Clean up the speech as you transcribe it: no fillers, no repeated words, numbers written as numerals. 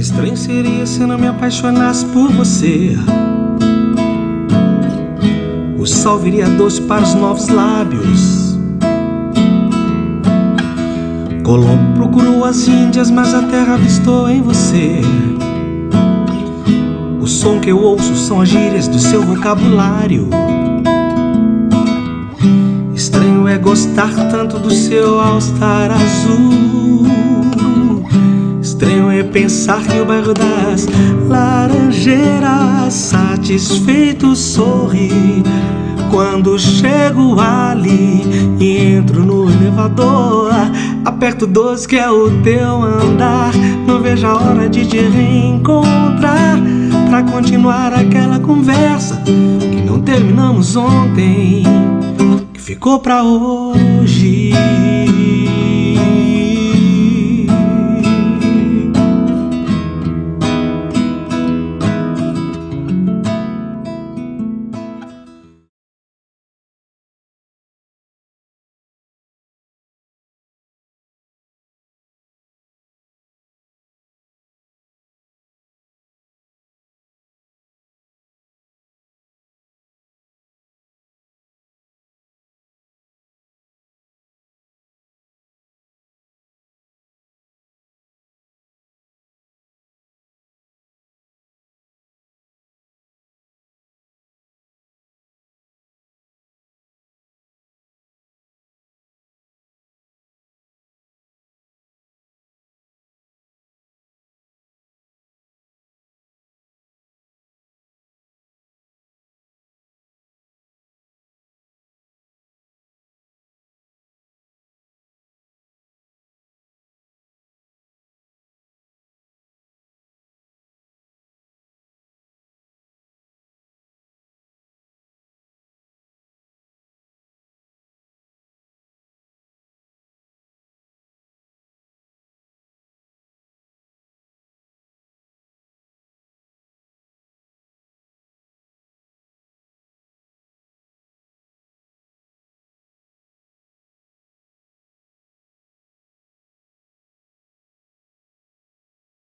Estranho seria se não me apaixonasse por você. O sal viria doce para os novos lábios. Colombo procurou as Índias, mas a terra avistou em você. O som que eu ouço são as gírias do seu vocabulário. Estranho é gostar tanto do seu all-star azul. Estranho é pensar que o bairro das Laranjeiras satisfeito sorri quando chego ali e entro no elevador. Aperto 12 que é o teu andar. Não vejo a hora de te reencontrar pra continuar aquela conversa que não terminamos ontem, que ficou pra hoje.